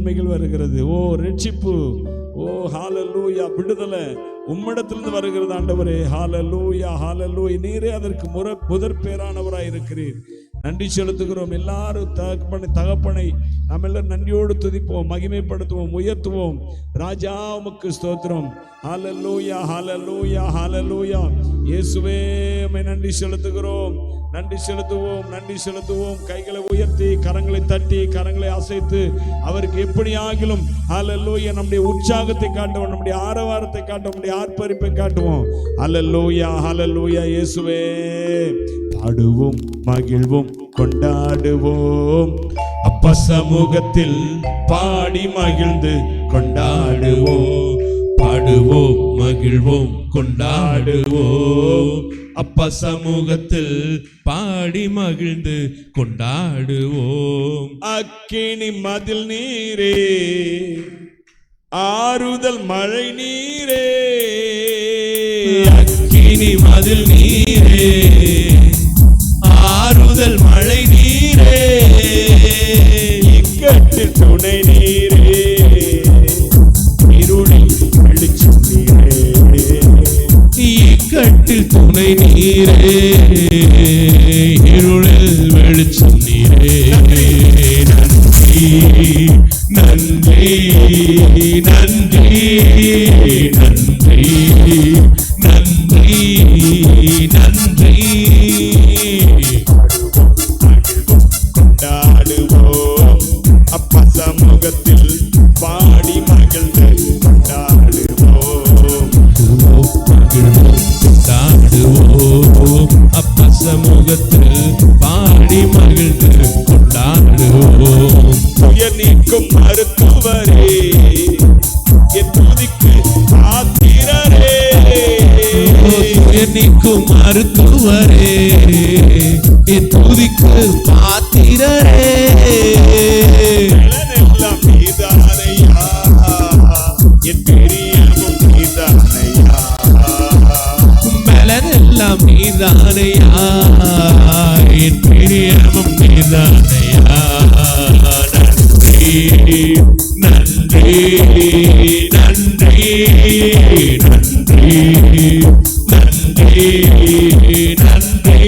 நன்மைகள் வருகிறது. ஓ ரட்சிப்பு, ஓ ஹalleluya, விடுதலை உம்மிடத்திலிருந்து வருகிறது ஆண்டவரே. ஹalleluya, ஹalleluya. நீரே அதற்கு முதற் பேரானவராய் இருக்கிறீர். நன்றி செலுத்துகிறோம். எல்லாரும் தகப்பனை நாம் எல்லாம் நன்றியோடு துதிப்போம், மகிமைப்படுத்துவோம், உயர்த்துவோம். ராஜா உமக்கு ஸ்தோத்திரம். ஹalleluya, ஹalleluya, ஹalleluya. இயேசுவே உம்மை நன்றி செலுத்துகிறோம், நன்றி செலுத்துவோம், நன்றி செலுத்துவோம். கைகளை உயர்த்தி, கரங்களை தட்டி, கரங்களை அசைத்து அவருக்கு எப்படி ஆகிலும் ஹalleluya நம்முடைய உற்சாகத்தை காட்டுவோம், நம்முடைய ஆரவாரத்தை காட்டுவோம், நம்முடைய ஆர்ப்பரிப்பை காட்டுவோம். ஹalleluya, ஹalleluya. இயேசுவே பாடுவோம், மகிழ்வோம், கொண்டாடுவோம். அப்பா சமூகத்தில் பாடி மகிழ்ந்து கொண்டாடுவோம். பாடுவோம், மகிழ்வோம், கொண்டாடுவோம். அப்பா சமூகத்தில் பாடி மகிழ்ந்து கொண்டாடுவோம். அக்கினி மதில் நீரே, ஆறுதல் மழை நீரே. அக்கினி மதில் நீரே, ஆறுதல் மழை நீரே. இக்கட்டில் துணை நீரே, இருளில் வெளிச்சம் நீரே. இக்கட்டில் துணை நீரே, இருளில் வெளிச்சம் நீரே. நன்றி நன்றி நன்றி நன்றி நன்றி நன்றி. கொண்டாடுவோம், அப்பா சமூகத்தில் பாடி மகிழ்ந்து கொண்டாடுவோம். கொண்டாடுவோம், அப்பா சமூகத்தில் பாடி மகிழ்ந்து கொண்டாடுவோம். உயர் நீக்கும் மருத்துவரே, என் துதிக்கு பாத்திரரே. உயர் நீக்கும் மருத்துவரே, என் துதிக்கு பாத்திரரே. எல்லாம் நீதானையா, என் பிரியமும் நீதானையா. எல்லாம் நீதானையா, என் பிரியமும் நீதானையா. நன்றி நன்றி நன்றி நன்றி நன்றி நன்றி.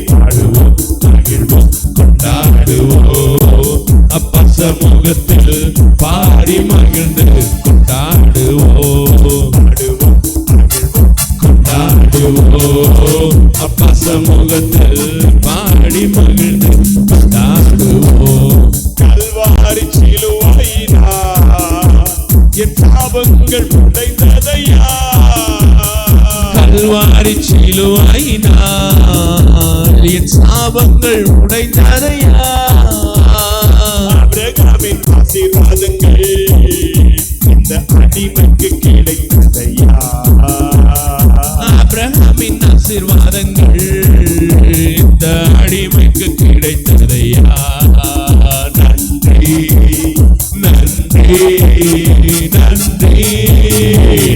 பாடுவோம், மகிழ்வோம், கொண்டாடுவோம். அப்பா சமூகத்தில் பாடி மகிழ்ந்து கொண்டாடுவோம். பாடுவோம், மகிழ்வோம், கொண்டாடுவோம். அப்பா சமூகத்தில் பாடி மகிழ்ந்து கொண்டாடுவோம். கல்வாரி சிலுவையினால் என் சாபங்கள் உடைந்ததையா. கல்வாரி சிலுவையினால் என் சாபங்கள் உடைந்ததையா. ஆபிரகாமின் ஆசீர்வாதங்கள் இந்த அடிமைக்கு கிடைத்ததையா. ஆபிரகாமின் ஆசீர்வாதங்கள் இந்த அடிமைக்கு கிடைத்ததையா. நன்றி நன்றி நன்றி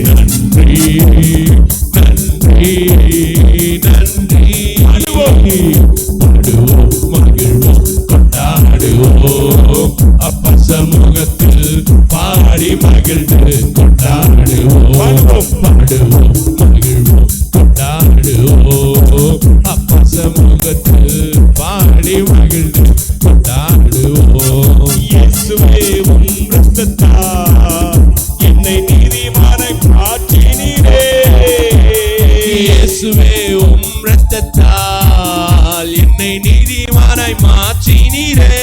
நன்றி நன்றி நன்றி. பாடுவோம், மகிழ்வோம், கொண்டாடுவோம். அப்பா சமூகத்தில் பாடி மகிழ்ந்து கொண்டாடுவோம். பாடுவோம், மகிழ்வோம், கொண்டாடுவோம். அப்பா சமூகத்தில் பாடி மகிழ்ந்து கொண்டாடுவோம். இயேசுவே உம் இரத்தத்தால் என்னை நீதிமானாய் மாற்றினீரே. இயேசுவே உம் இரத்தத்தால் என்னை நீதிமானாய் மாற்றினீரே.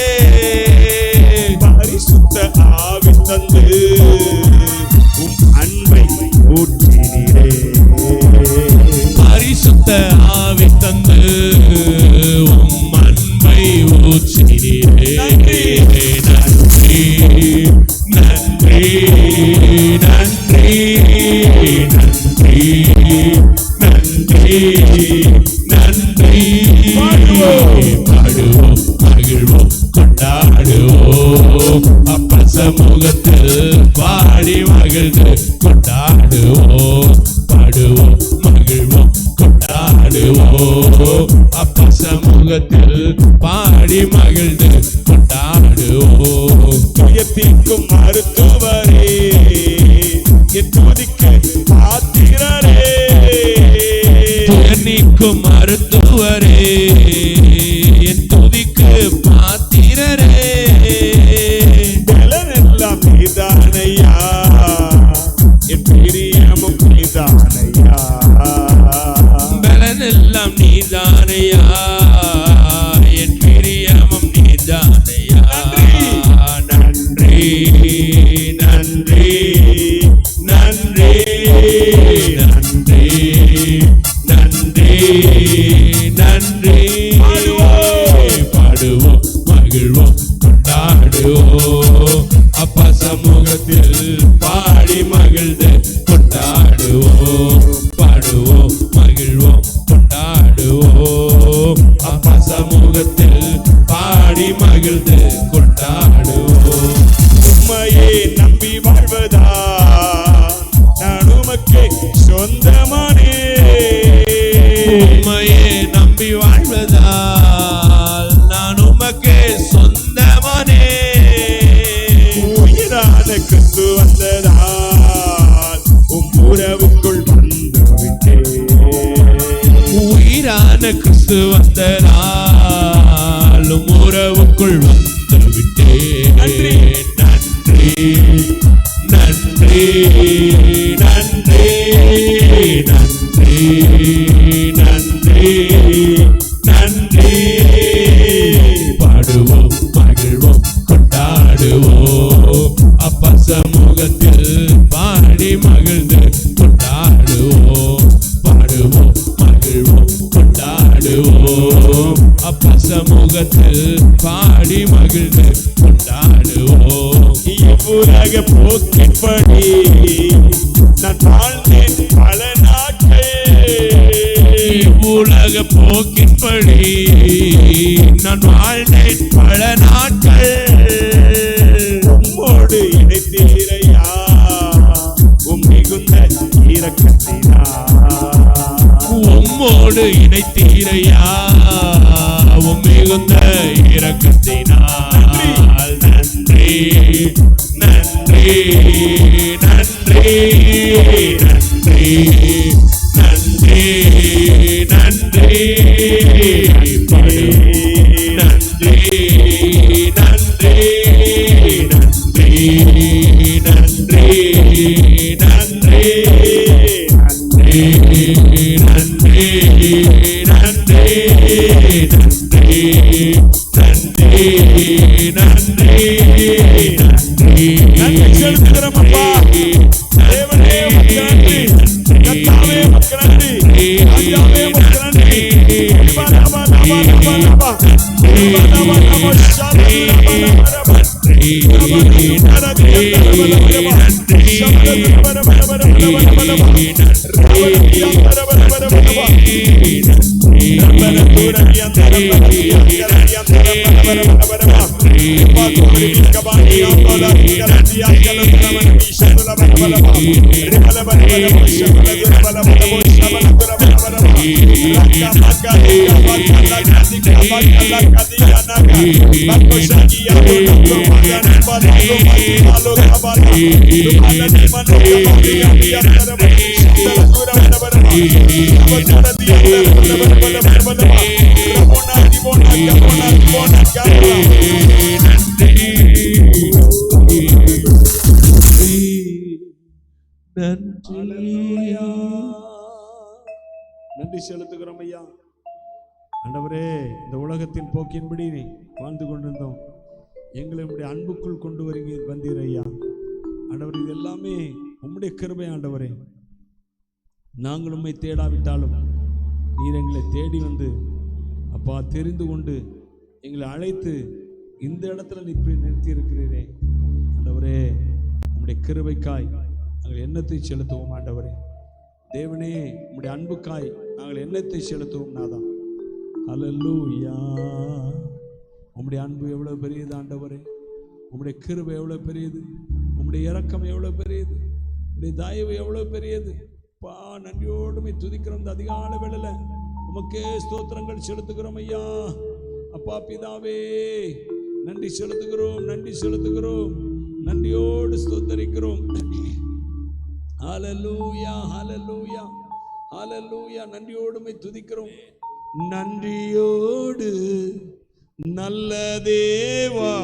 பரிசுத்த ஆவி தந்து உம் அன்பை ஊற்றினீரே. பரிசுத்த ஆவி தந்து உம் அன்பை ஊற்றினீரே. நன்றி நன்றி நன்றி நன்றி நன்றி நன்றி. பாடுவோம், மகிழ்வோம், கொண்டாடுவோம். அப்பா சமூகத்தில் பாடி மகிழ்ந்து கொண்டாடுவோம். பாடுவோம், மகிழ்வோம், கொண்டாடுவோம். அப்பா சமூகத்தில் பாடி மகிழ்ந்து கொண்டாடுவோம். கொடுக்கும் மருத்துவரே, என் துதிக்கு பாத்திரரே. பலனெல்லாம் நீதானையா, என் பிரியமும் நீதானையா. பலனெல்லாம் நீதானையா, என் பிரியமும் நீதானையா. நன்றி நன்றி நன்றி நன்றி நன்றி நன்றி. பாடுவோம் மகிழ்வோம் கொண்டாடுவோம், அப்பா சமூகத்தில் பாடி மகிழ்ந்து கொண்டாடுவோம். பாடுவோம் மகிழ்வோம் கொண்டாடுவோம், அப்பா சமூகத்தில் பாடி மகிழ்ந்து கொண்டாடுவோம். உம்மையே நம்பி வாழ்வதா நான் உமக்கு சொந்தமானே. உம்மையே நம்பி வாழ்வதால் நான் உமக்கு சொந்தமானே. உயிரான கிறிஸ்து வந்ததால் உறவுக்குள் வந்து விட்டேன். உயிரான கிறிஸ்து வந்ததால் உறவுக்குள் வந்து விட்டேன். நன்றி நன்றி நன்றி நன்றி நன்றி நன்றி. பாடுவோம் மகிழ்வோம் கொண்டாடுவோம், அப்பா சமூகத்தில் பாடி மகிழ்ந்து கொண்டாடுவோம். பாடுவோம் மகிழ்வோம் கொண்டாடுவோம், அப்பா சமூகத்தில் பாடி மகிழ்ந்து கொண்டாடுவோம். இவ்வுலக போக்கின்படி நான் வாழ்ந்தேன் பல நாட்கள். இவ்வுலக போக்கின்படி நான் வாழ்ந்தேன் பல நாட்கள். உம்மோடு இணைத்தீரையா உம் மிகுந்த இரக்கத்தினா. உம்மோடு இணைத்தீரையா உம் மிகுந்த இரக்கத்தினால். நன்றி நன்றி நன்றி நன்றி நன்றி நன்றி. நன்றி நன்றி நன்றி நன்றி நன்றி நன்றி நன்றி நன்றி நன்றி நன்றி நன்றி. நன்றி செலுத்துகிறோம் அப்பா. தேவனே உமக்கு நன்றி, கர்த்தாவே உமக்கு நன்றி, ராஜாவே உமக்கு நன்றி. நபா நபா நபா நபா நபா நபா நபா நபா ஷாந்தி நபா நபா நபா நன்றி செலுத்துகிறோம் ஐயா. ஆண்டவரே, இந்த உலகத்தின் போக்கின்படி வாழ்ந்து கொண்டிருந்தோம், எங்களை உம்முடைய அன்புக்குள் கொண்டு வந்தீர் ஐயா. ஆண்டவர், இது எல்லாமே உம்முடைய கிருபை ஆண்டவரே. நாங்கள் உம்மை தேடாவிட்டாலும் நீர் எங்களை தேடி வந்து அப்பா தெரிந்து கொண்டு எங்களை அழைத்து இந்த இடத்துல நிறுத்தி இருக்கிறீரே ஆண்டவரே. உம்முடைய கிருபைக்காய் நாங்கள் எண்ணத்தை செலுத்துவோம் ஆண்டவரே. தேவனே, உம்முடைய அன்புக்காய் நாங்கள் எண்ணத்தை செலுத்துவோம் நாதா. அல்லேலூயா. உம்முடைய அன்பு எவ்வளவு பெரியது ஆண்டவரே. உம்முடைய கிருபை எவ்வளவு பெரியது. உம்முடைய இரக்கம் எவ்வளவு பெரியது. உம்முடைய தயவு எவ்வளவு பெரியது. பா, நன்றியோடுமை துதிக்கிறோம். இந்த அதிகால வேளையில உமக்கே ஸ்தோத்திரங்கள் செலுத்துகிறோம் ஐயா. அப்பா பிதாவே, நன்றி செலுத்துகிறோம், நன்றி செலுத்துகிறோம், நன்றியோடு ஸ்தோத்தரிக்கிறோம். ஹல்லேலூயா, ஹல்லேலூயா, ஹalleluya. நன்றியோடுமை துதிக்கிறோம். நன்றியோடு நல்ல தேவா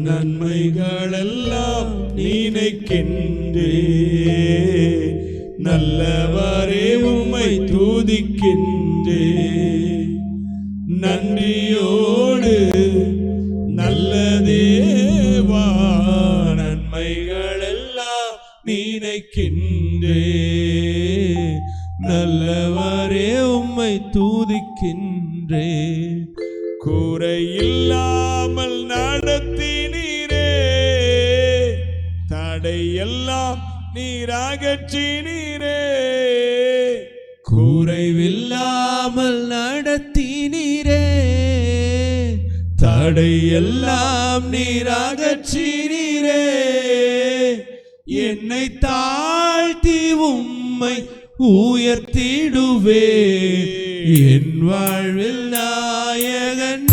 நன்மைகளெல்லாம் நினைக்கின்றே, நல்லவரே உம்மை துதிக்கின்றே. நன்றியோடு நல்ல தேவா நன்மைகளெல்லாம் நினைக்கின்றே, நல்லவரே உம்மை துதிக்கின்றே. குறையில்லாமல் நடத்தினீரே, தடையெல்லாம் நீராகற்றினீரே. குறைவில்லாமல் நடத்தினீரே, தடையெல்லாம் நீராகற்றினீரே. என்னை தாழ்த்தி உம்மை உயர்த்திடுவே, என் வாழ்வில் நாயகன்